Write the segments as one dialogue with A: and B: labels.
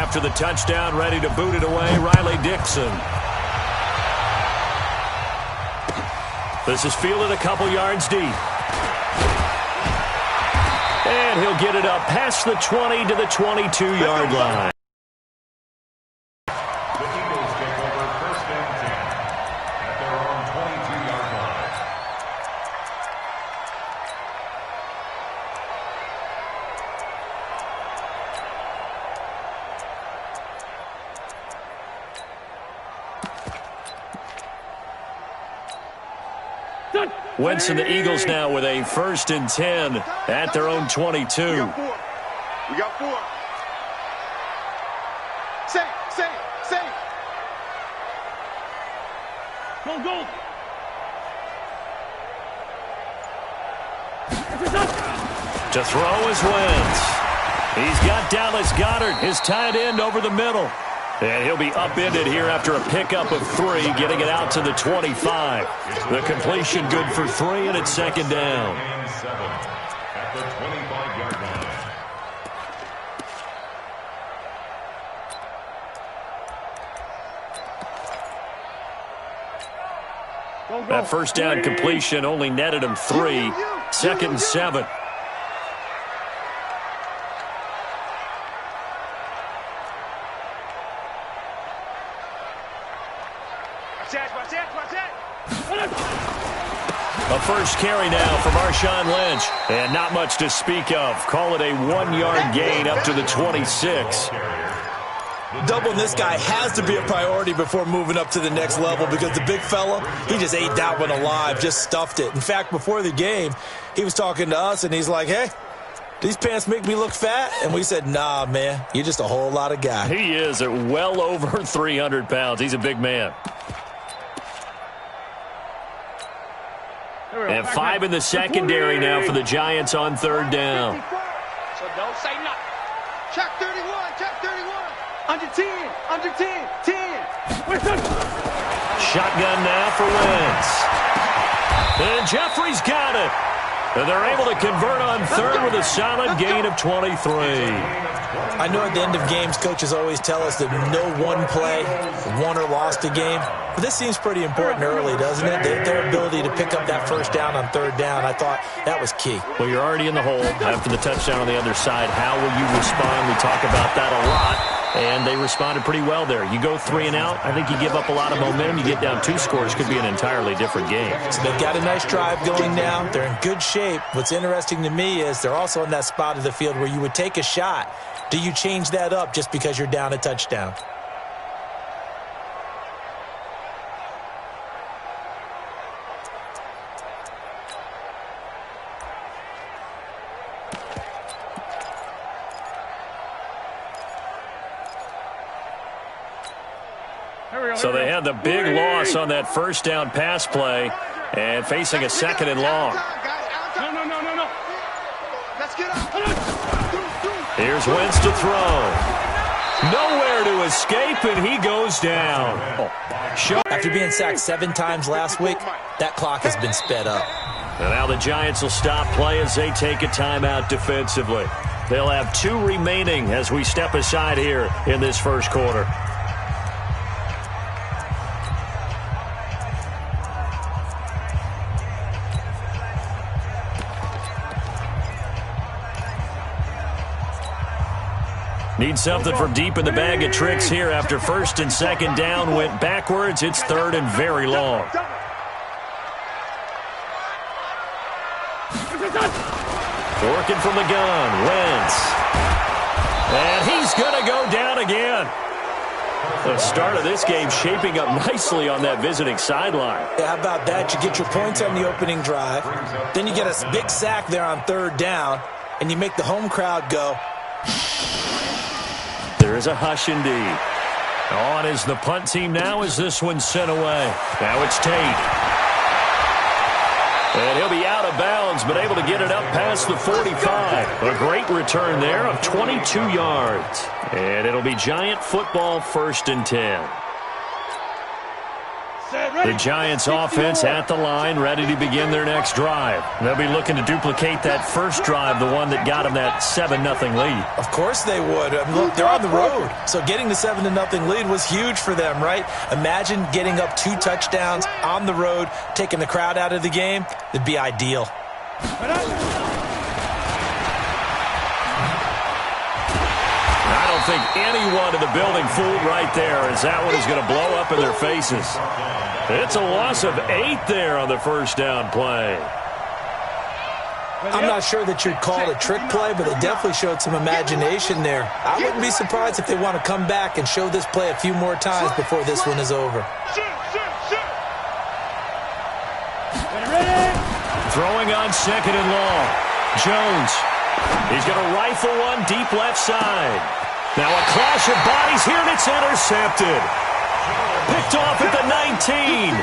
A: after the touchdown, ready to boot it away, Riley Dixon. This is fielded a couple yards deep. And he'll get it up past the 20 to the 22-yard line. Wentz and the Eagles now with a 1st and 10 at their own 22.
B: We got 4. Safe. Go.
A: To throw is Wentz. He's got Dallas Goedert, his tight end, over the middle. And he'll be upended here after a pickup of 3, getting it out to the 25. The completion good for 3, and it's 2nd down.
C: At the 25-yard line.
A: That 1st down completion only netted him 3. 2nd and 7. A first carry now for Marshawn Lynch. And not much to speak of. Call it a 1-yard gain up to the 26.
D: Doubling this guy has to be a priority before moving up to the next level because the big fella, he just ate that one alive, just stuffed it. In fact, before the game, he was talking to us, and he's like, hey, these pants make me look fat? And we said, nah, man, you're just a whole lot of guy.
A: He is at well over 300 pounds. He's a big man. And 5 in the secondary now for the Giants on 3rd down.
B: So don't say nothing. Check 31. Under 10. 10.
A: Shotgun now for Wentz. And Jeffrey's got it. And they're able to convert on 3rd with a solid gain of 23.
D: I know at the end of games, coaches always tell us that no one play won or lost a game. But this seems pretty important early, doesn't it? Their ability to pick up that 1st down on 3rd down, I thought that was key.
A: Well, you're already in the hole after the touchdown on the other side. How will you respond? We talk about that a lot. And they responded pretty well there. You go 3 and out, I think you give up a lot of momentum. You get down 2 scores, could be an entirely different game.
D: So they've got a nice drive going now. They're in good shape. What's interesting to me is they're also in that spot of the field where you would take a shot. Do you change that up just because you're down a touchdown?
A: So they had the big loss on that 1st down pass play and facing a 2nd and long.
B: No. Let's get up.
A: Here's Wentz to throw. Nowhere to escape, and he goes down.
D: After being sacked 7 times last week, that clock has been sped up.
A: And now the Giants will stop play as they take a timeout defensively. They'll have 2 remaining as we step aside here in this 1st quarter. Need something from deep in the bag of tricks here after 1st and 2nd down went backwards. It's 3rd and very long. Working from the gun, Wentz. And he's going to go down again. The start of this game shaping up nicely on that visiting sideline.
D: Yeah, how about that? You get your points on the opening drive. Then you get a big sack there on 3rd down. And you make the home crowd go.
A: There is a hush indeed. On is the punt team now as this one's sent away. Now it's Tate. And he'll be out of bounds, but able to get it up past the 45. A great return there of 22 yards. And it'll be Giant football 1st and 10.
B: Set,
A: The Giants offense at the line, ready to begin their next drive. They'll be looking to duplicate that first drive, the one that got them that 7-0 lead.
D: Of course they would. I mean, look, they're on the road. So getting the 7-0 lead was huge for them, right? Imagine getting up 2 touchdowns on the road, taking the crowd out of the game. It'd be ideal.
A: I don't think anyone in the building fooled right there, as that one is going to blow up in their faces. It's a loss of 8 there on the first down play.
D: I'm not sure that you'd call it a trick play, but it definitely showed some imagination there. I wouldn't be surprised if they want to come back and show this play a few more times before this one is over.
A: Throwing on 2nd and long. Jones. He's going to rifle one deep left side. Now a clash of bodies here, and it's intercepted. Picked off at the 19.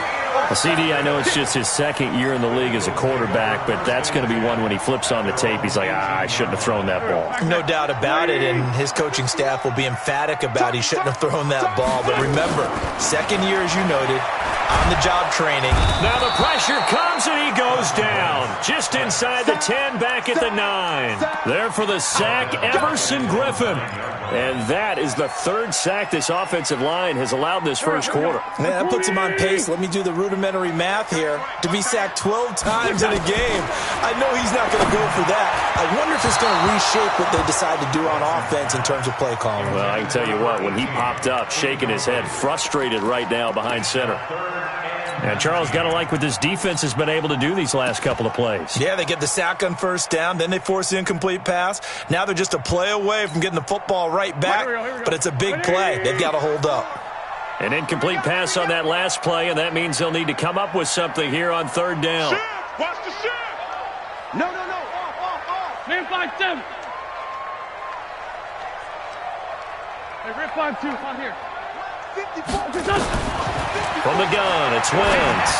A: CD, I know it's just his 2nd year in the league as a quarterback, but that's going to be one when he flips on the tape. He's like, I shouldn't have thrown that ball.
D: No doubt about it, and his coaching staff will be emphatic about he shouldn't have thrown that ball. But remember, 2nd year, as you noted, on-the-job training.
A: Now the pressure comes, and he goes down. Just inside the 10, back at the 9. There for the sack, Emerson Griffin. And that is the 3rd sack this offensive line has allowed in this first quarter.
D: Yeah, that puts him on pace. Let me do the rudimentary math here. To be sacked 12 times in a game, I know he's not going to go for that. I wonder if it's going to reshape what they decide to do on offense in terms of play calling.
A: Well, I can tell you what, when he popped up, shaking his head, frustrated right now behind center. And Charles, got to like what this defense has been able to do these last couple of plays.
D: Yeah, they get the sack on first down, then they force the incomplete pass. Now they're just a play away from getting the football right back, but it's a big play. They've got to hold up.
A: An incomplete pass on that last play, and that means they'll need to come up with something here on 3rd down.
B: Watch the shift. No. Off. Man 5-7. Hey, rip 5-2. On here. 54.
A: From the gun, it's Wentz.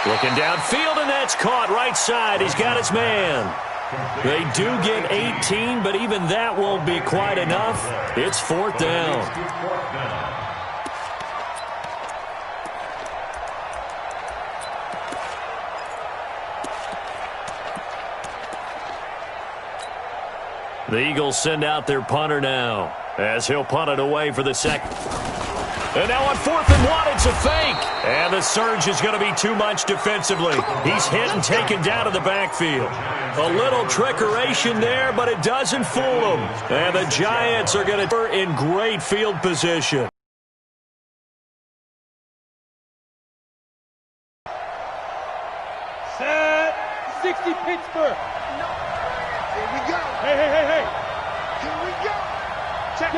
A: Looking downfield, and that's caught right side. He's got his man. They do get 18, but even that won't be quite enough. It's 4th down. The Eagles send out their punter now, as he'll punt it away for the second. And now on 4th and 1, it's a fake. And the surge is going to be too much defensively. He's hit and taken down to the backfield. A little trickeration there, but it doesn't fool them. And the Giants are going to be in great field position.
B: Set. 60 Pittsburgh. Here we go. Hey. Here we go. Check.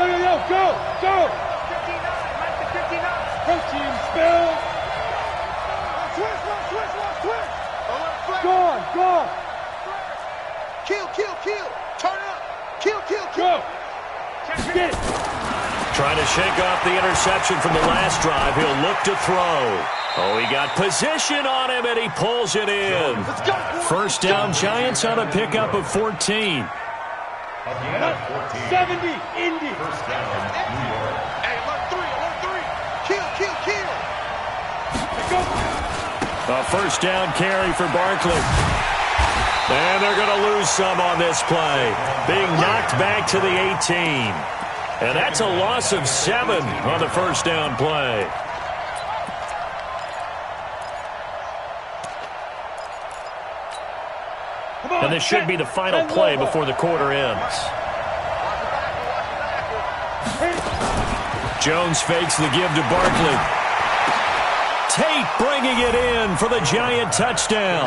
B: Go. 59. Protein spill. Twist. Gone. Kill. Turn up. Kill. Go. Get it.
A: Trying to shake off the interception from the last drive. He'll look to throw. Oh, he got position on him, and he pulls it in.
B: Let's go.
A: First down, Giants on a pickup of 14.
B: 70, Indy.
C: First down, New York.
B: Hey, alert 3. Kill. Let's go.
A: A first down carry for Barkley. And they're going to lose some on this play. Being knocked back to the 18. And that's a loss of 7 on the first down play. And this should be the final play before the quarter ends. Jones fakes the give to Barkley. Tate bringing it in for the Giant touchdown.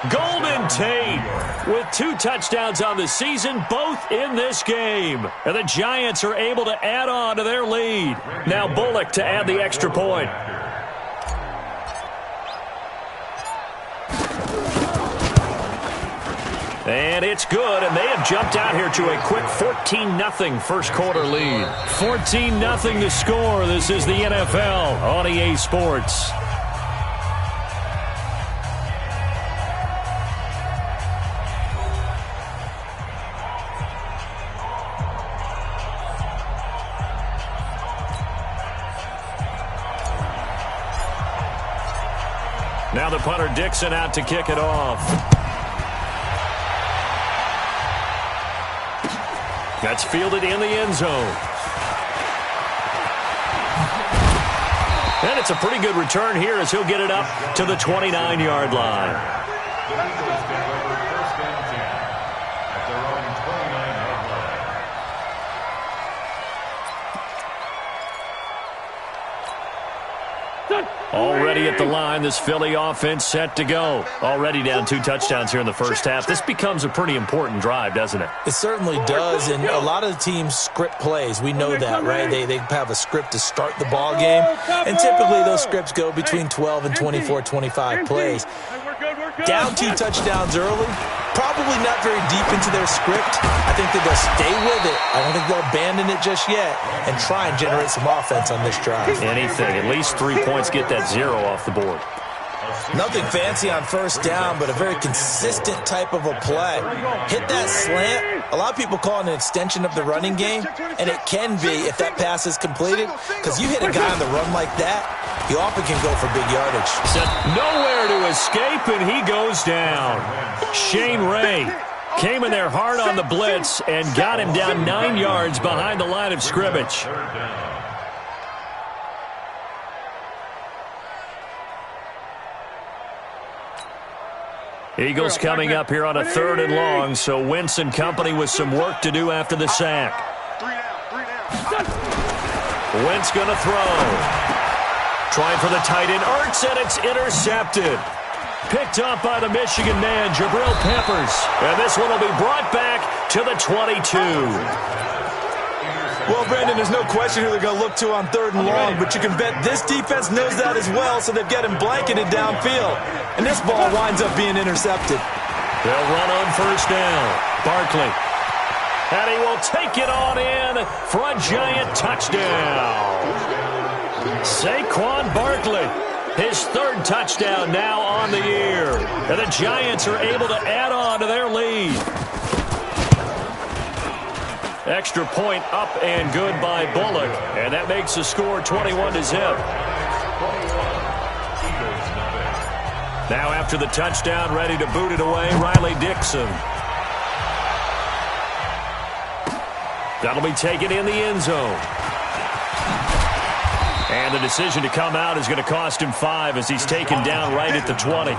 A: Golden Tate with 2 touchdowns on the season, both in this game. And the Giants are able to add on to their lead. Now Bullock to add the extra point. And it's good, and they have jumped out here to a quick 14-0 first quarter lead. 14-0 to score. This is the NFL on EA Sports. Now the punter Dixon out to kick it off. That's fielded in the end zone. And it's a pretty good return here as he'll get it up to the 29-yard line.
C: The Eagles take over first and 10 at their own 29-yard line.
A: Already at the line, this Philly offense set to go. Already down 2 touchdowns here in the first half. This becomes a pretty important drive, doesn't it?
D: It certainly does, and a lot of the teams script plays. We know that, right? They have a script to start the ball game, and typically those scripts go between 12 and 24, 25 plays. Down 2 touchdowns early, probably not very deep into their script. I think that they'll stay with it. I don't think they'll abandon it just yet and try and generate some offense on this drive.
A: Anything. At least 3 points, get that 0 off the board.
D: Nothing fancy on first down, but a very consistent type of a play. Hit that slant. A lot of people call it an extension of the running game, and it can be if that pass is completed, because you hit a guy on the run like that, he often can go for big yardage.
A: Nowhere to escape, and he goes down. Shane Ray came in there hard on the blitz and got him down 9 yards behind the line of scrimmage. Eagles coming up here on a 3rd and long, so Wentz and company with some work to do after the sack. Wentz going to throw. Trying for the tight end, Ertz, and it's intercepted. Picked up by the Michigan man, Jabril Peppers. And this one will be brought back to the 22.
D: Well, Brandon, there's no question who they're going to look to on 3rd and long, but you can bet this defense knows that as well, so they've got him blanketed downfield. And this ball winds up being intercepted.
A: They'll run on first down. Barkley. And he will take it on in for a giant touchdown. Saquon Barkley, his 3rd touchdown now on the year. And the Giants are able to add on to their lead. Extra point up and good by Bullock. And that makes the score 21-0. Now after the touchdown, ready to boot it away, Riley Dixon. That'll be taken in the end zone. And the decision to come out is going to cost him 5 as he's taken down right at the 20.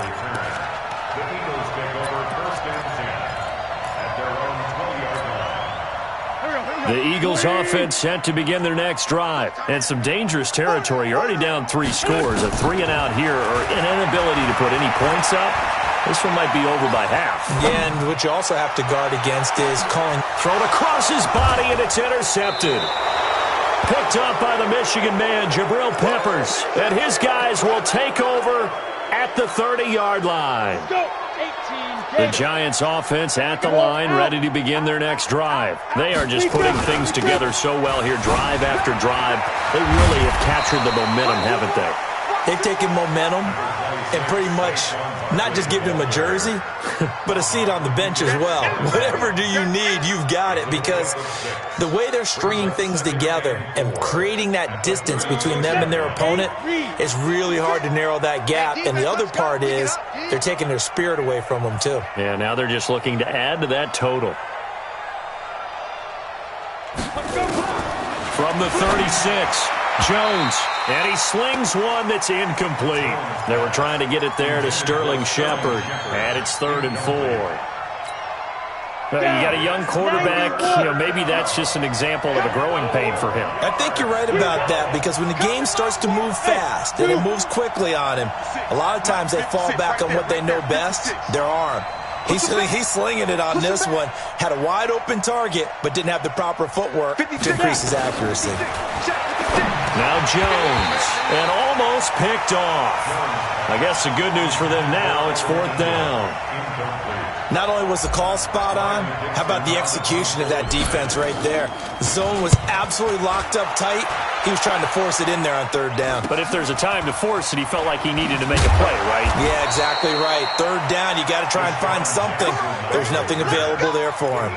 A: The Eagles offense set to begin their next drive. And some dangerous territory. You're already down 3 scores. A 3-and-out here or an inability to put any points up. This one might be over by half.
D: Yeah, and what you also have to guard against is calling.
A: Thrown across his body, and it's intercepted. Picked up by the Michigan man, Jabril Peppers. And his guys will take over at the 30-yard line. The Giants offense at the line, ready to begin their next drive. They are just putting things together so well here, drive after drive. They really have captured the momentum, haven't they?
D: They've taken momentum and pretty much not just given him a jersey, but a seat on the bench as well. Whatever do you need, you've got it, because the way they're stringing things together and creating that distance between them and their opponent is really hard to narrow that gap. And the other part is they're taking their spirit away from them too.
A: Yeah, now they're just looking to add to that total. From the 36, Jones, and he slings one that's incomplete. They were trying to get it there to Sterling Shepard, and it's 3rd and 4. You got a young quarterback, maybe that's just an example of a growing pain for him.
D: I think you're right about that, because when the game starts to move fast and it moves quickly on him, a lot of times they fall back on what they know best, their arm. He's slinging it on this one. Had a wide-open target, but didn't have the proper footwork to increase his accuracy.
A: Now Jones, and almost picked off. I guess the good news for them now, it's 4th down.
D: Not only was the call spot on, how about the execution of that defense right there? The zone was absolutely locked up tight. He was trying to force it in there on 3rd down.
A: But if there's a time to force it, he felt like he needed to make a play, right?
D: Yeah, exactly right. 3rd down, you got to try and find something. There's nothing available there for him.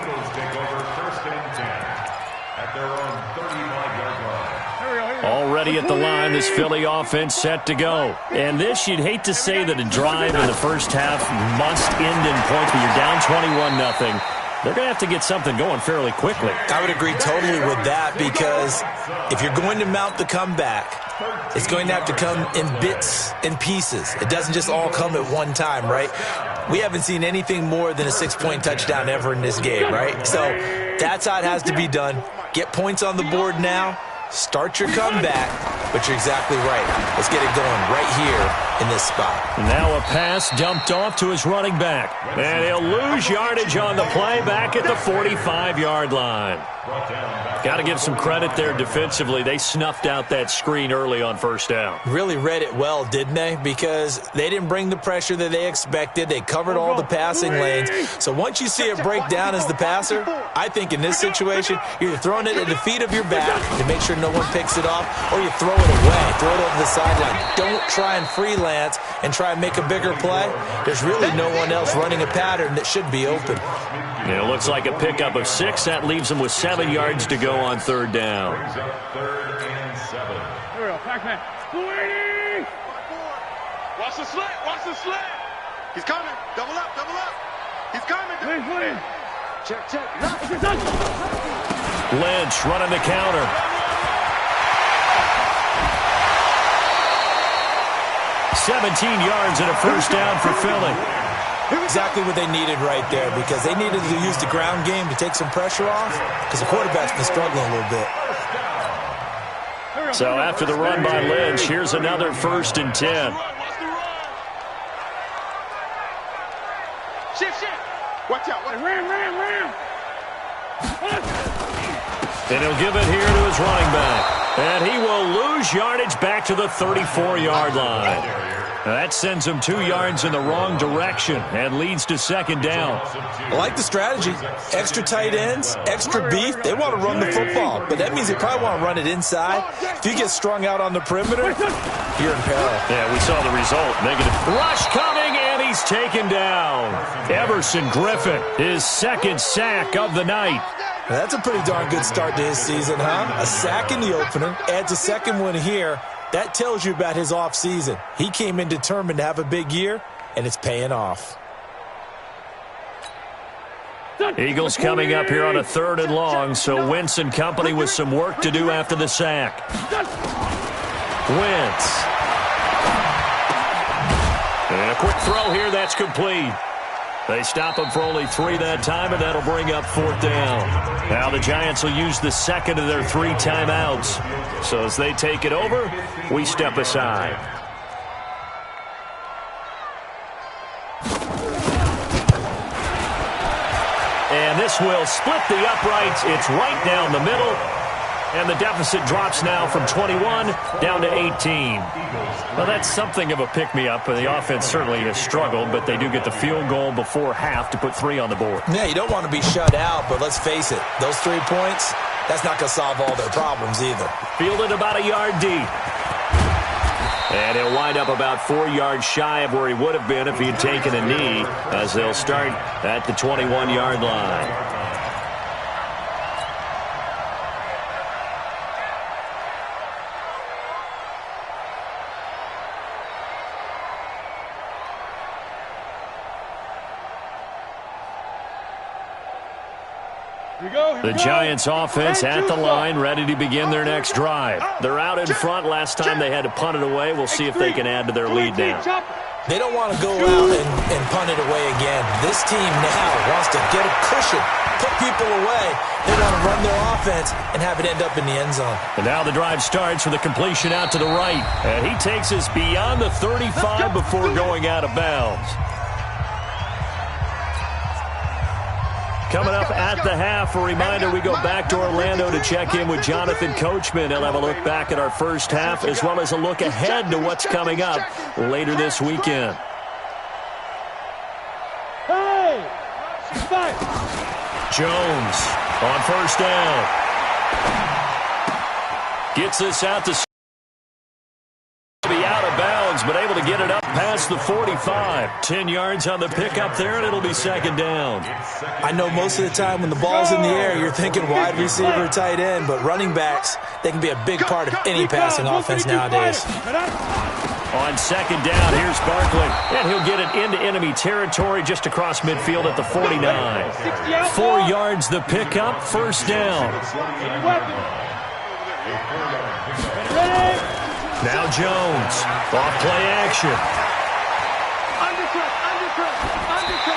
A: ready at the line. This Philly offense set to go. And this, you'd hate to say that a drive in the first half must end in points, but you're down 21-0. They're going to have to get something going fairly quickly.
D: I would agree totally with that, because if you're going to mount the comeback, it's going to have to come in bits and pieces. It doesn't just all come at one time, right? We haven't seen anything more than a 6-point touchdown ever in this game, right? So that's how it has to be done. Get points on the board now. Start your comeback, but you're exactly right. Let's get it going right here in this spot.
A: Now a pass dumped off to his running back. And he'll lose yardage on the play back at the 45-yard line. Got to give some credit there defensively. They snuffed out that screen early on first down.
D: Really read it well, didn't they? Because they didn't bring the pressure that they expected. They covered all the passing lanes. So once you see it break down as the passer, I think in this situation, you're either throwing it at the feet of your back to make sure no one picks it off, or you throw it away, throw it over the sideline. Don't try and freelance and try and make a bigger play. There's really no one else running a pattern that should be open.
A: It looks like a pickup of 6. That leaves them with 7 yards to go on third down.
C: Third and 7.
B: Here we go, Pac-Man. 280!
E: Watch the slant, watch the slant. He's coming. Double up, double up. He's coming.
B: Please.
E: Check, check.
A: Lynch running the counter. $17 yards and a first down for Philly.
D: Exactly what they needed right there, because they needed to use the ground game to take some pressure off, because the quarterback's been struggling a little bit.
A: So after the run by Lynch, here's another 1st and 10.
E: Shift. Watch out.
B: Ram.
A: And he'll give it here to his running back. And he will lose yardage back to the 34-yard line. That sends him 2 yards in the wrong direction and leads to second down.
D: I like the strategy. Extra tight ends, extra beef. They want to run the football, but that means they probably want to run it inside. If you get strung out on the perimeter, you're in peril.
A: Yeah, we saw the result. Negative rush coming, and he's taken down. Everson Griffin, his 2nd sack of the night.
D: Now, that's a pretty darn good start to his season, huh? A sack in the opener, adds a 2nd one here. That tells you about his offseason. He came in determined to have a big year, and it's paying off.
A: Eagles coming up here on a 3rd and long, so Wentz and company with some work to do after the sack. Wentz. And a quick throw here, that's complete. They stop him for only 3 that time, and that'll bring up 4th down. Now the Giants will use the 2nd of their 3 timeouts. So as they take it over, we step aside. And this will split the uprights. It's right down the middle. And the deficit drops now from 21 down to 18. Well, that's something of a pick-me-up. The offense certainly has struggled, but they do get the field goal before half to put 3 on the board.
D: Yeah, you don't want to be shut out, but let's face it, those 3 points, that's not going to solve all their problems either.
A: Fielded about a yard deep. And he'll wind up about 4 yards shy of where he would have been if he had taken a knee, as they'll start at the 21-yard line. The Giants offense at the line, ready to begin their next drive. They're out in front. Last time they had to punt it away. We'll see if they can add to their lead now.
D: They don't want to go out and punt it away again. This team now wants to get a cushion, put people away. They want to run their offense and have it end up in the end zone.
A: And now the drive starts with a completion out to the right. And he takes us beyond the 35 before going out of bounds. Coming up at the half, a reminder, we go back to Orlando to check in with Jonathan Coachman. He'll have a look back at our first half as well as a look ahead to what's coming up later this weekend. Jones on first down. Gets this out to be out of bounds been able to get it up past the 45. 10 yards on the pickup there, and it'll be second down.
D: I know most of the time when the ball's in the air, you're thinking wide receiver, tight end, but running backs, they can be a big part of any passing offense nowadays.
A: On second down, here's Barkley, and he'll get it into enemy territory just across midfield at the 49. 4 yards the pickup, first down. Now Jones, off play action.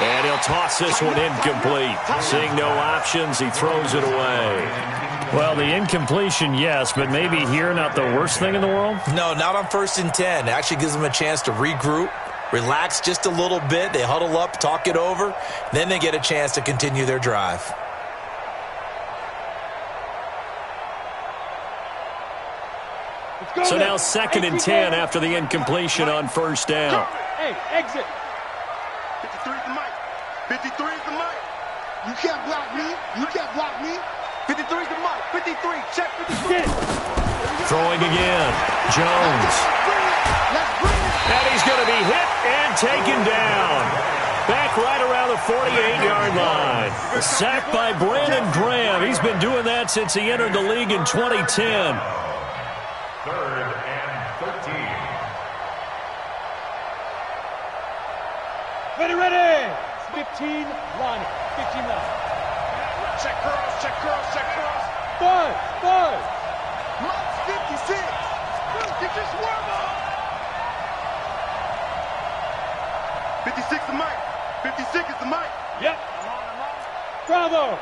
A: And he'll toss this one incomplete. Seeing no options, he throws it away. Well, the incompletion, yes, but maybe here not the worst thing in the world?
D: No, not on 1st and 10. It actually gives them a chance to regroup, relax just a little bit. They huddle up, talk it over. Then they get a chance to continue their drive.
A: So now 2nd and 10 after the incompletion on first down.
B: Hey, exit.
E: 53 is the mic. 53 is the mic. You can't block me. You can't block me. 53 is the mic. 53. Check 53.
A: Throwing again. Jones. And he's going to be hit and taken down. Back right around the 48-yard line. A sack by Brandon Graham. He's been doing that since he entered the league in 2010.
C: 3rd and 13.
B: Ready. 15 line. 15 line.
E: Check cross. Check cross. Check cross.
B: 5.
E: Mike's 56. Get your swarm on. 56 the mic. 56 is the mic.
B: Yep. Bravo.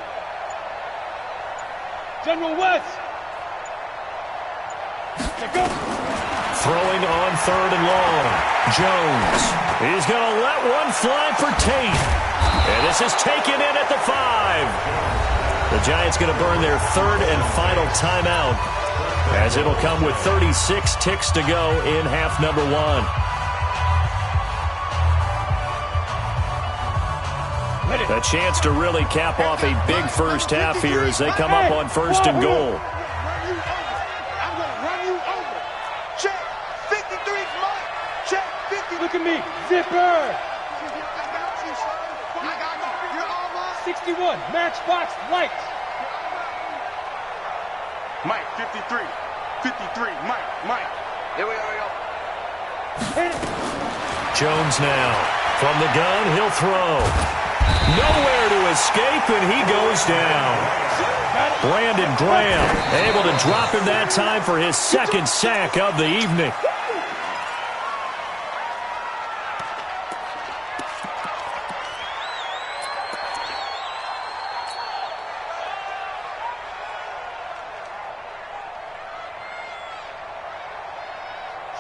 B: General West. Go.
A: Throwing on 3rd and long. Jones. He's going to let one fly for Tate. And this is taken in at the 5. The Giants going to burn their 3rd and final timeout, as it'll come with 36 ticks to go in half number 1. A chance to really cap off a big first half here as they come up on 1st and goal.
B: Look at me. Zipper. 61. Matchbox lights.
E: Mike, 53. 53. Mike. Here we go.
A: Jones now. From the gun, he'll throw. Nowhere to escape, and he goes down. Brandon Graham able to drop him that time for his 2nd sack of the evening.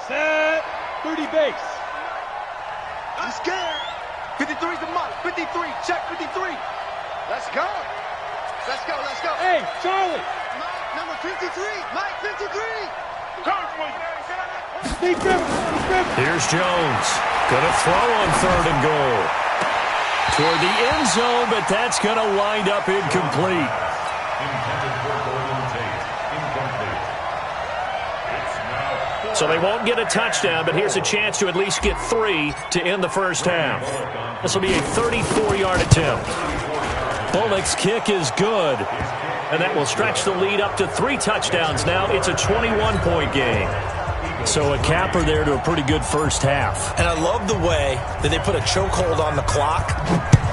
B: Set. 30 base.
E: I'm scared. 53's the mic. 53. Check 53. Let's go.
B: Hey, Charlie.
E: Mike, number 53. Mike, 53.
B: Deep river.
A: Here's Jones. Gonna throw on 3rd and goal. Toward the end zone, but that's gonna wind up incomplete.
C: Intended for Golden Tate. Incomplete. It's now
A: So they won't get a touchdown, but here's a chance to at least get 3 to end the first half. This will be a 34-yard attempt. Bullock's kick is good, and that will stretch the lead up to 3 touchdowns now. It's a 21-point game. So a capper there to a pretty good first half.
D: And I love the way that they put a chokehold on the clock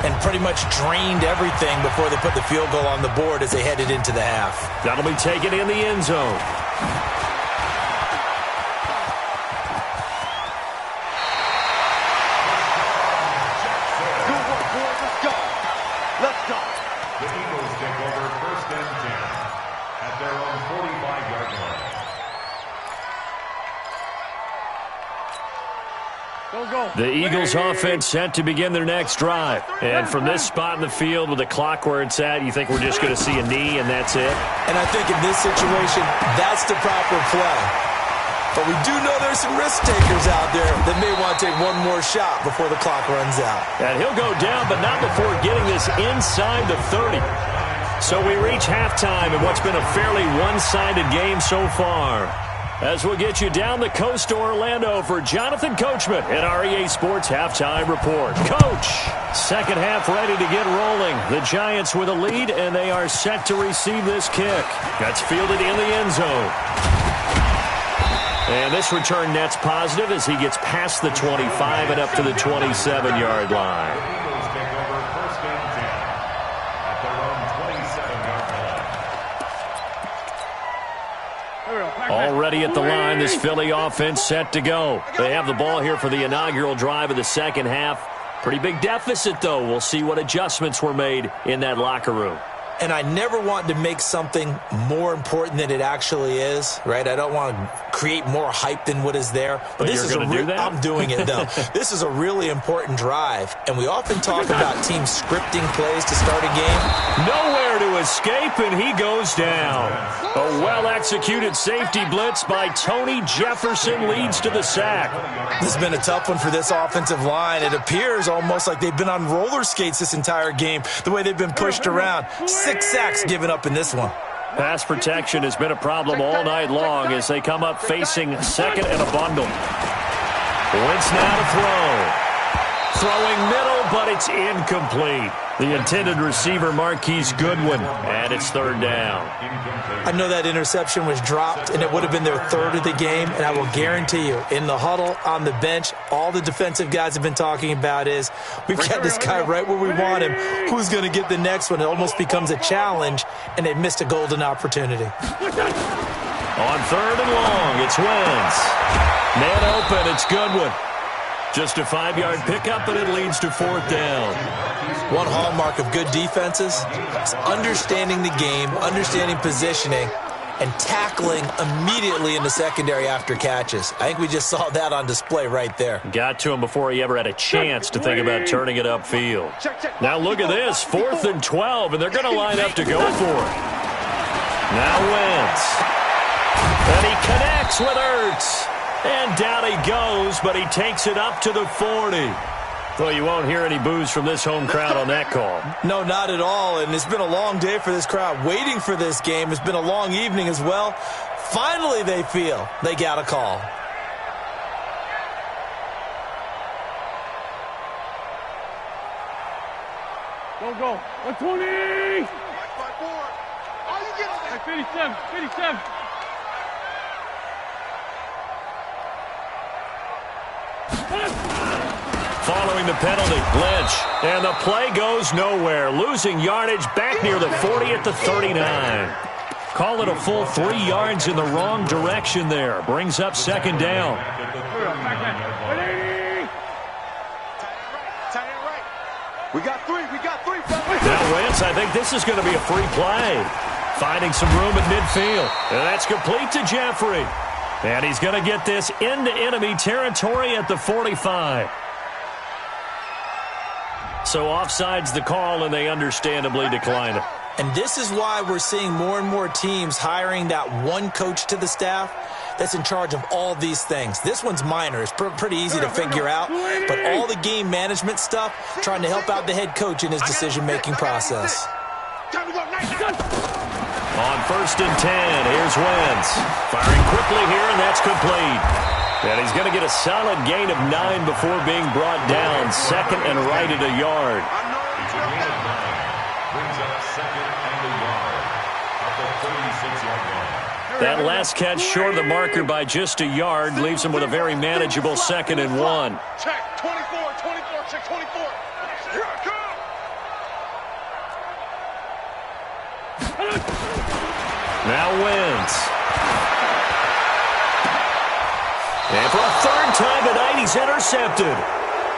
D: and pretty much drained everything before they put the field goal on the board as they headed into the half.
A: That'll be taken in the end zone.
E: Let's go.
C: the Eagles take over 1st and 10 at their own 45-yard line.
A: The Eagles offense set to begin their next drive. And from this spot in the field with the clock where it's at, you think we're just going to see a knee and that's it?
D: And I think in this situation, that's the proper play. But we do know there's some risk takers out there that may want to take one more shot before the clock runs out.
A: And he'll go down, but not before getting this inside the 30. So we reach halftime in what's been a fairly one-sided game so far. as we'll get you down the coast to Orlando for Jonathan Coachman at our EA Sports Halftime Report. Coach, second half ready to get rolling. The Giants with a lead, and they are set to receive this kick. That's fielded in the end zone. And this return net's positive as he gets past the 25 and up to the 27-yard line.
C: Eagles take over first and 10 at their own 27-yard line.
A: Already at the line, this Philly offense set to go. They have the ball here for the inaugural drive of the second half. Pretty big deficit, though. We'll see what adjustments were made in that locker room.
D: And I never want to make something more important than it actually is, right? I don't want to create more hype than what is there.
A: But this
D: you're going to do that? I'm doing it, though. This is a really important drive. And we often talk about teams scripting plays to start a game.
A: Nowhere to escape, and he goes down. A well-executed safety blitz by Tony Jefferson leads to the sack.
D: This has been a tough one for this offensive line. It appears almost like they've been on roller skates this entire game, the way they've been pushed around. 6 sacks given up in this one.
A: Pass protection has been a problem all night long as they come up facing second and a bundle. Wentz now to throw. Throwing middle, but it's incomplete. The intended receiver, Marquise Goodwin, and it's third down.
D: I know that interception was dropped, and it would have been their third of the game, and I will guarantee you, in the huddle, on the bench, all the defensive guys have been talking about is, we've got this guy right where we want him. Who's going to get the next one? It almost becomes a challenge, and they missed a golden opportunity.
A: On third and long, it's Wentz. Man open, it's Goodwin. Just a 5-yard pickup, and it leads to fourth down.
D: One hallmark of good defenses is understanding the game, understanding positioning, and tackling immediately in the secondary after catches. I think we just saw that on display right there.
A: Got to him before he ever had a chance to think about turning it upfield. Now look at this, 4th and 12, and they're going to line up to go for it. Now Wentz. And he connects with Ertz. And down he goes, but he takes it up to the 40. Well, you won't hear any boos from this home crowd on that call.
D: No, not at all, and it's been a long day for this crowd. Waiting for this game. It's been a long evening as well. Finally, they feel they got a call.
B: Go. 120! 57.
A: Following the penalty, Lynch. And the play goes nowhere. Losing yardage back near the 40 at the 39. Call it a full 3 yards in the wrong direction there. Brings up second down.
E: We got three.
A: Now Wentz, I think this is going to be a free play. Finding some room at midfield. And that's complete to Jeffrey. And he's going to get this into enemy territory at the 45. So offside's the call, and they understandably decline it.
D: And this is why we're seeing more and more teams hiring that one coach to the staff that's in charge of all these things. This one's minor. It's pretty easy to figure out. But all the game management stuff, trying to help out the head coach in his decision-making process.
A: On 1st and 10, here's Wentz. Firing quickly here, and that's complete. And he's going to get a solid gain of 9 before being brought down. Second and right at a yard.
C: It's a gain of 9. Brings up second and a yard at the 36-yard line.
A: That last catch short of the marker by just a yard leaves him with a very manageable 2nd and 1.
E: Check 24, check 24. Here I come.
A: Now Wentz. And for a third time tonight, he's intercepted.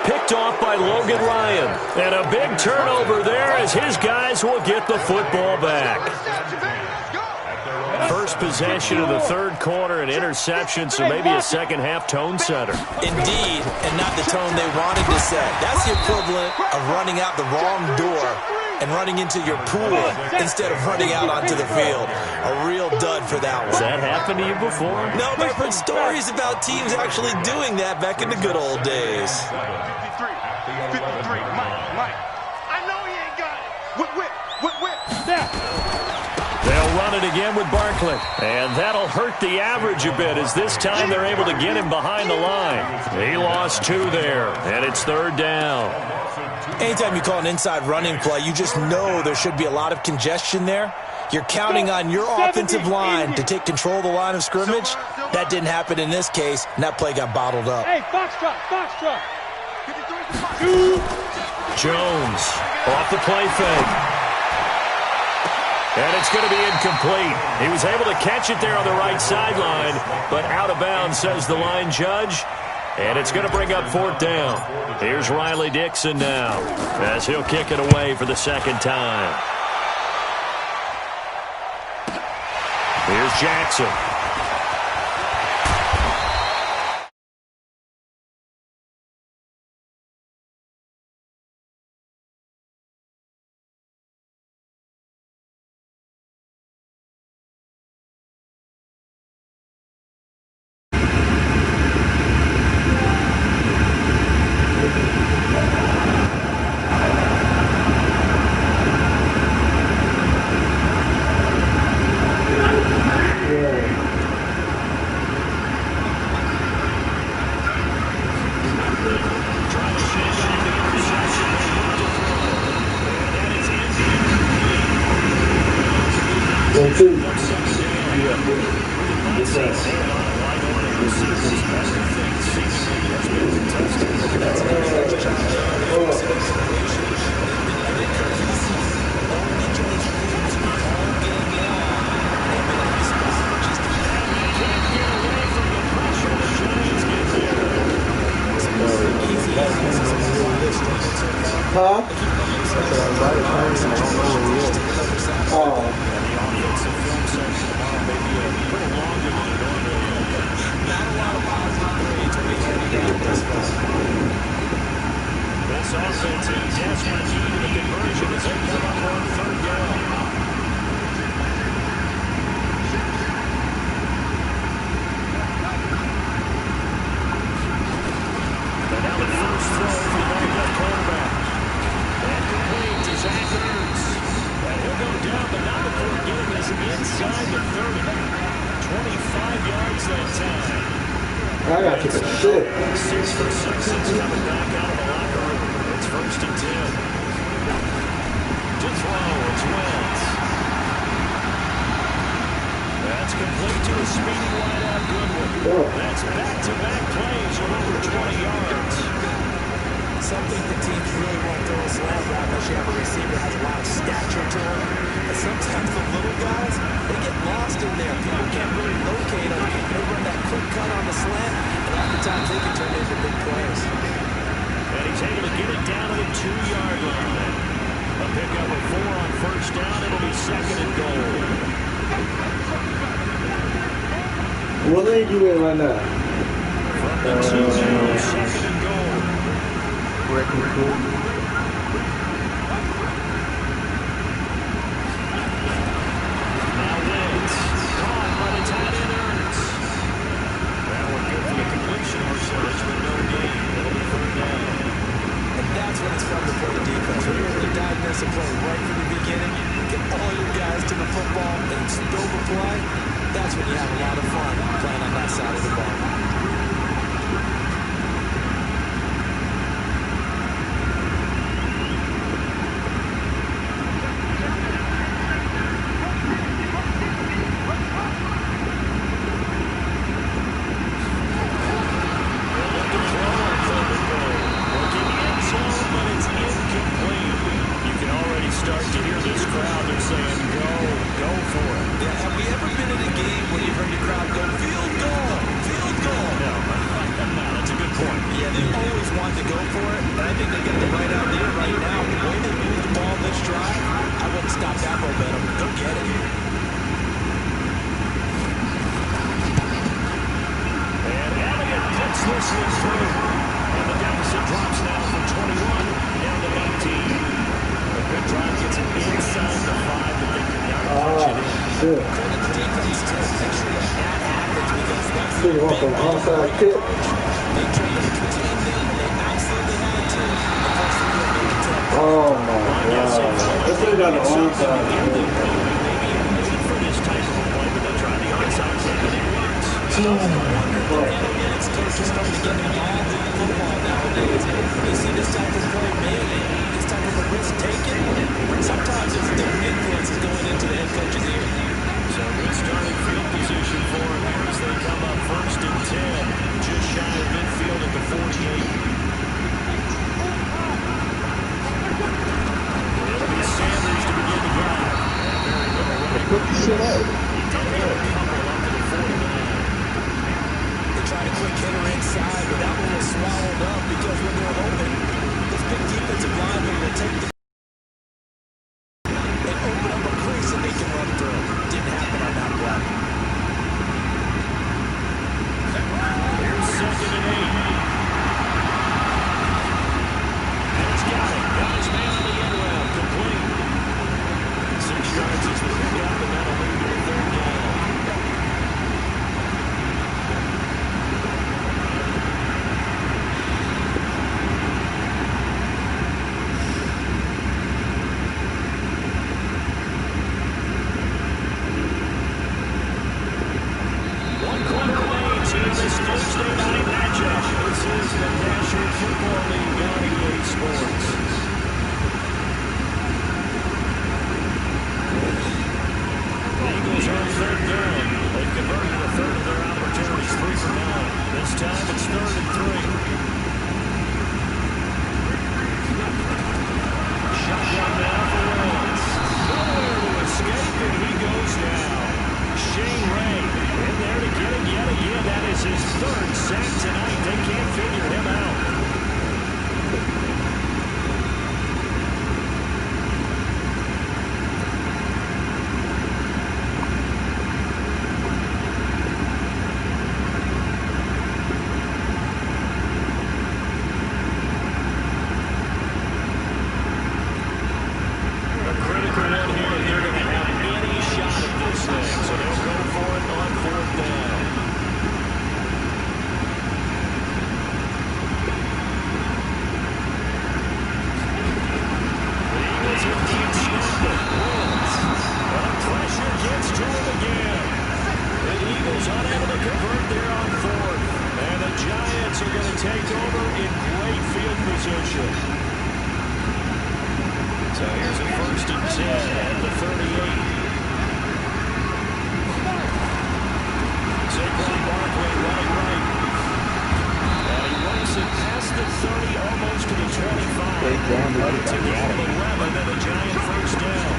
A: Picked off by Logan Ryan. And a big turnover there as his guys will get the football back. First possession of the third quarter, an interception, so maybe a second-half tone setter.
D: Indeed, and not the tone they wanted to set. That's the equivalent of running out the wrong door and running into your pool instead of running out onto the field. A real dud for that one.
A: Has that happened to you before?
D: No, but I've heard stories about teams actually doing that back in the good old days.
E: 53, Mike. I know he ain't got it. Whip.
A: They'll run it again with Barkley. And that'll hurt the average a bit as this time they're able to get him behind the line. He lost 2 there, and it's 3rd down.
D: Anytime you call an inside running play, you just know there should be a lot of congestion there. You're counting on your offensive line to take control of the line of scrimmage. That didn't happen in this case, and that play got bottled up.
B: Hey, Foxtrot.
A: Jones off the play fake. And it's going to be incomplete. He was able to catch it there on the right sideline, but out of bounds, says the line judge. And it's going to bring up 4th down. Here's Riley Dixon now as he'll kick it away for the 2nd time. Here's Jackson.
F: I gotta take a shit.
A: 6 for 6 since coming back out of the locker room. It's 1st and 10. To throw, it's Wentz. That's complete to a speedy wide-out Goodwin. That's back-to-back plays of over 20 yards.
G: Some think the teams really won't throw a slant route unless you have a receiver that has a lot of stature to him. But sometimes the little guys, they get lost in there. People can't really locate them. They run that quick cut on the slant, and oftentimes they can turn into big plays.
A: And he's able to get it down to the 2-yard line. A pickup of 4 on 1st down. It'll be 2nd and goal.
F: What are they doing right now?
A: From the 2 now, 2nd and goal.
F: Breaking cool.
A: Now Wentz, caught by the tight end Ernst. That one good for the completion percentage, but no gain. It'll be 3rd down.
G: And that's when it's fun to play defense. When you're able to diagnose a play right from the beginning, get all your guys to the football, and spill the play, that's when you have a lot of fun playing on that side of the ball. Analytics coaches starting to get involved in football nowadays. When you see this type of play made, this type of a risk taken, sometimes it's different influences going into the head coach's ear.
A: So good starting field position for him here as they come up 1st and 10, just shy of midfield at the 48. It'll be Sanders to begin the drive.
F: Put the shit up.
A: He did have a couple up to the 49.
G: They tried a quick hitter inside, but that one was swallowed up because when they're open, this big defensive lineman will take the and open up a crease that they can run through. Didn't happen on that play.
A: Here's 2nd and 8. And he's got it. Got his man on the end round. Complete. 6 yards as the pickup, and that'll lead to a 3rd down. Thursday night matchup. This is the National Football League on EA Sports. The Eagles are on 3rd down. They've converted a third of their opportunities, 3 for 9. This time it's 3rd and 3. Shotgun now for Wentz. Nowhere to escape, and he goes down. Shane Ray in there to get him yet again. That is his 3rd sack tonight. They can't figure him out. A critical one here. They're going to have any shot at this thing, so they'll go for it on 4th down. The Eagles have deep snapper. Wins. But pressure gets to him again. The Eagles unable to convert there on 4th. And the Giants are going to take over in great field position. So here's a 1st and 10 at the 38. Saquon Barkley running right. And he runs it past the 30, almost to the 25. To the 11 and a Giant 1st down.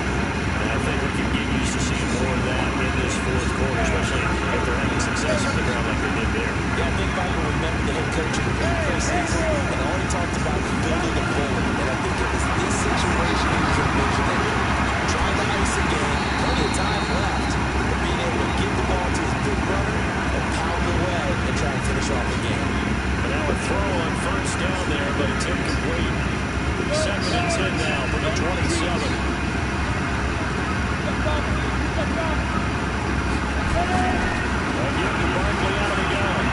A: And I think we can get used to seeing more of that in this 4th quarter, especially if they're having success on the ground like they did there.
G: Yeah, I think back when we met with the head coach in the preseason, and all he talked about was building the forward. And I think it was this situation he was envisioning. Trying to ice a game, plenty of time left, but being able to give the ball to his big runner and pound away and try and finish off the game.
A: And now a throw on 1st down there, but it's incomplete. 2nd and 10 now from the 27. Again to Barkley out of the gun.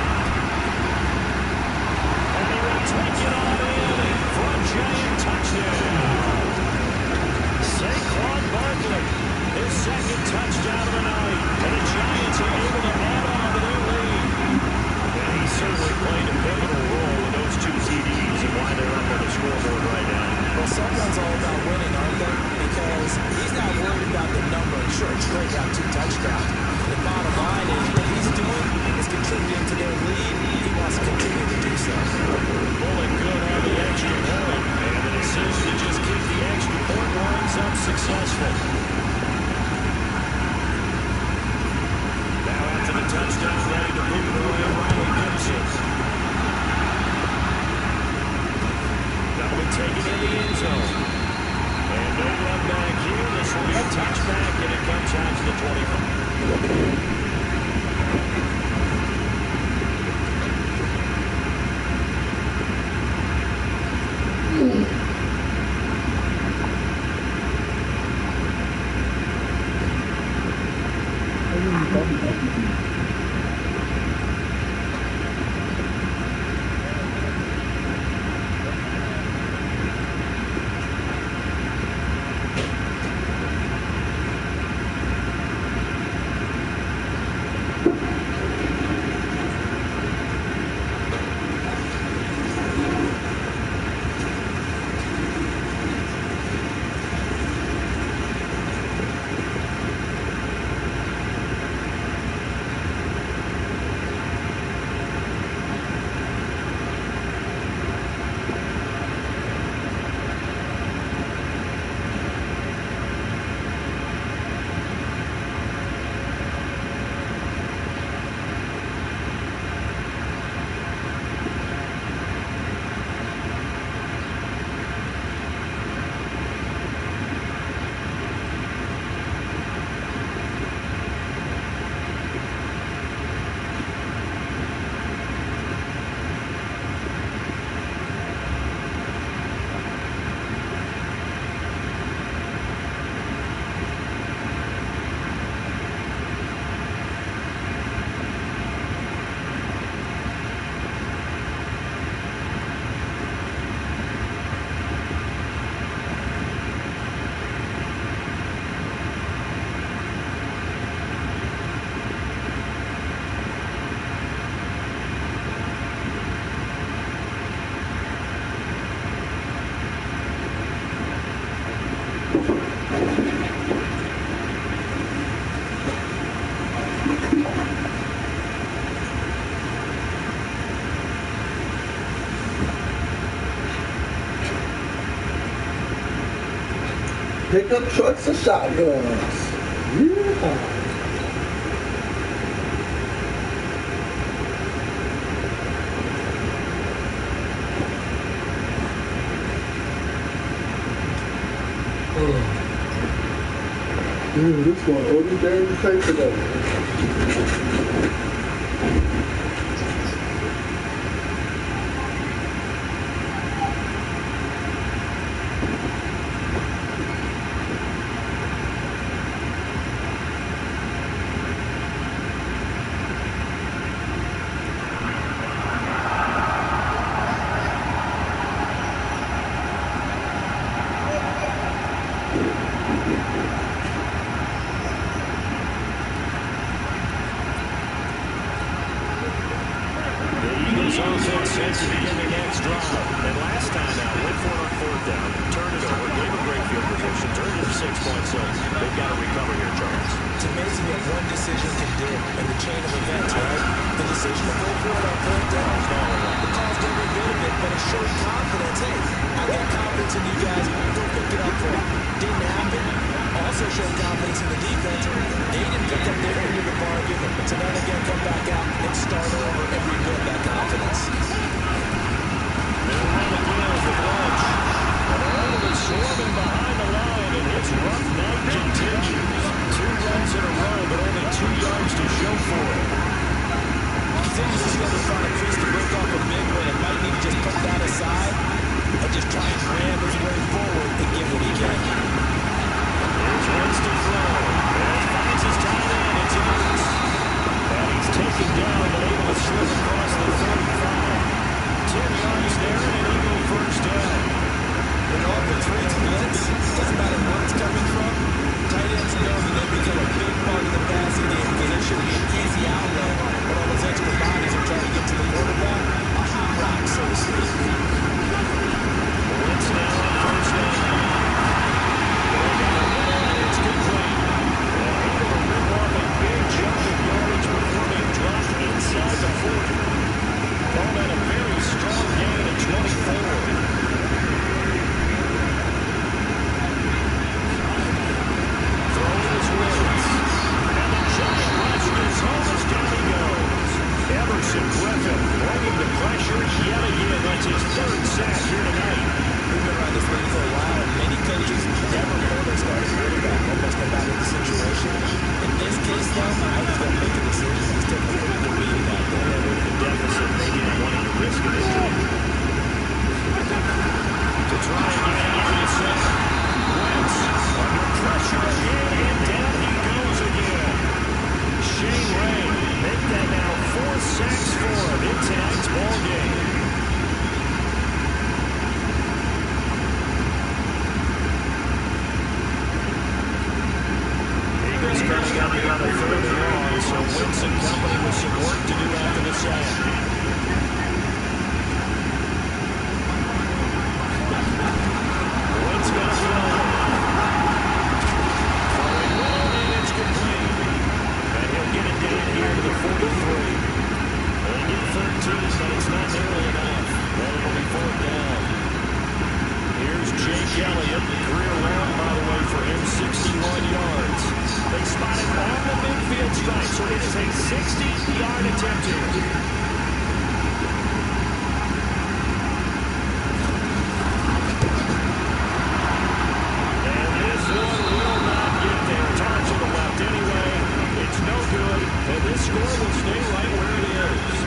A: And he will take it on in for a Giant touchdown. Saquon Barkley, his 2nd touchdown of the night. And the Giants are able to add on to their lead. And he certainly played a pivotal role in those 2 TDs and why they're up on the scoreboard right now.
G: Well, someone's all about winning, aren't they? Because he's not worried about the number. Sure, it's great to have 2 touchdowns. The bottom line is what he's doing is contributing to their lead. He wants to continue to do so.
A: Pulling good on the extra point. And the decision to just keep the extra point winds up successful. Now after the touchdown, ready to move it away, Riley Gibson. That'll be taken in the end zone. And no run back here. This will be a touchback, and it comes out to the 25.
F: Pickup trucks and shotguns. Yeah. This one, all these damn things today.
A: Offense set to begin the next drive. And last time out, went for it on fourth down, turned it over, gave a great field position, turned it to 6 points. So they've got to recover here, Charles.
G: It's amazing what one decision can do in the chain of events, right? The decision to go for it on fourth down. It caused every bit of it, but it showed confidence. Hey, I got confidence in you guys. Go pick it up for me. Didn't happen. Also showed confidence in the defense. They didn't pick up their end of the bargain. So now they got to come back out and start over and rebuild that confidence.
A: They'll run again with Lynch. And they're able to swarm him behind the line, and his rough night continues. 2 runs in a row, but only 2 yards to show for it.
G: Continues to struggle to find a crease to break off a big one, and might need to just put that aside and just try and ram his way forward and get what he can.
A: Here's Wentz to throw. And he finds his tight end. It's Ertz. And he's taken down, but able to slip across the 35. 10 yards there, and an Eagle first down.
G: When all the trades blitz, doesn't matter where it's coming from, tight ends know that they become a big part of the passing game because they should be an easy outlet when all those extra bodies are trying to get to the quarterback. A hot rock, so to speak.
A: Wentz now on first down. Going down the middle, and it's complete. And able to rip off a big chunk of yardage before being dropped inside the 40. Call that a very strong gain at 24. Emerson Griffin bringing the pressure yet again. That's his 3rd sack here tonight.
G: We've been around this league for a while, and many coaches never pull their starting quarterback almost no matter the situation. In this case, though, I was going to make a decision. He's taking a pretty good beating out there.
A: With the deficit, maybe not wanting to risk an injury. To try again into the center. Wentz under pressure again, and down he goes again. Shane Ray make that now 4 sacks for him in tonight's ball game. Eagles coming up here on the 3rd and long, so Wentz and company with some work to do after the sack. Wentz got it going. Throwing low, and it's complete. And he'll get it down here to the 43. They get 13, but it's not nearly enough. Then it'll be 4th down. Here's Jake Elliott. Career long, by the way, for him, 61 yards. They spot it on the midfield stripe, so it is a 60-yard attempt here. And this one will not get there. Time to the left anyway. It's no good, and this score will stay right where it is.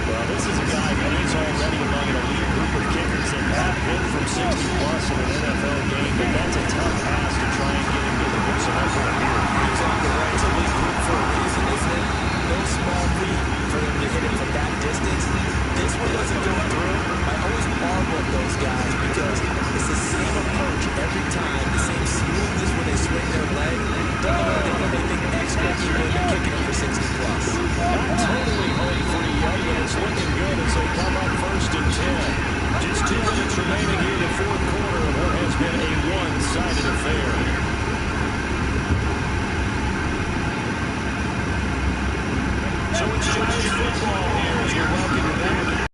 A: Well, this is a guy who is already among an elite group of kickers that have been from 60-plus in an NFL game, but that's a tough pass to try and get him to the books of that point here.
G: Exactly right. It's a elite group for a reason, isn't it? No small feat for him to hit it from that distance. This one doesn't go through. I always marvel at those guys because it's the same approach every time, the same smoothness when they swing their leg. Don't know anything extra even when they're kicking it for 60-plus.
A: Not totally home free yet, but it's looking good as they come up 1st and 10. Just 2 minutes remaining here in the 4th quarter of what has been a one-sided affair. So it's Giants football here as you're welcome back.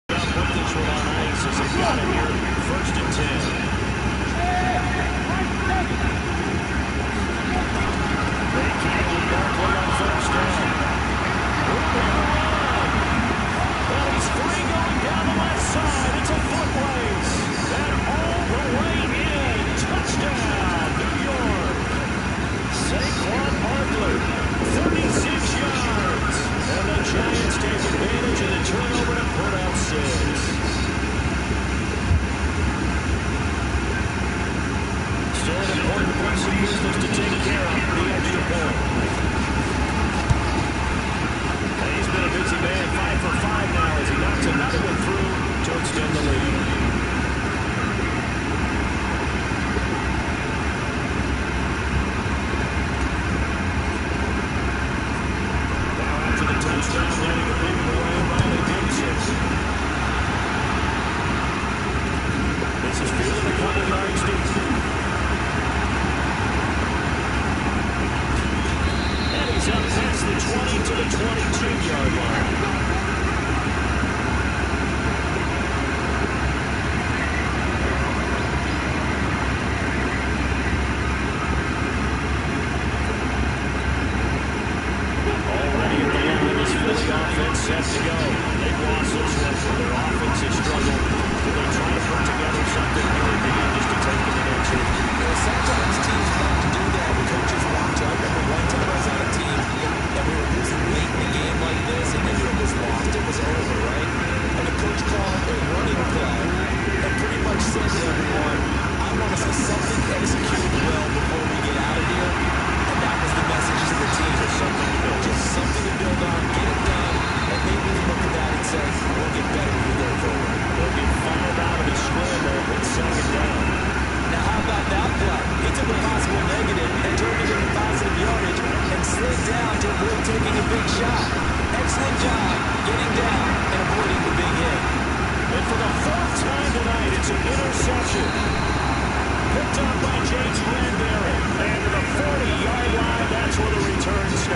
A: Put this one on ice as they got it here, 1st and 10. 22-yard line. Set to go. They've lost this one. Their offense has struggled. Will they try to put together something new again just to take them to the next week?
G: Well, sometimes teams want to do that. The coaches want to. I remember one time I was on a team, and we were losing late in a game like this, and they knew it was lost. It was over, right? And the coach called a running play and pretty much said to everyone, I want to see something executed well before we get out of here. And that was the message to the team. Just something to build on, get it done. And they really look at that and say, we'll get better as we go forward.
A: They'll get 5 out of the scramble with 2nd down.
G: Now, how about that play? He took a possible negative and turned it into positive yardage and slid down to avoid taking a big shot. Excellent job getting down and avoiding the big hit.
A: And for the 4th time tonight, it's an interception. Picked up by James Bradbury. And to the 40-yard line, that's where the return starts.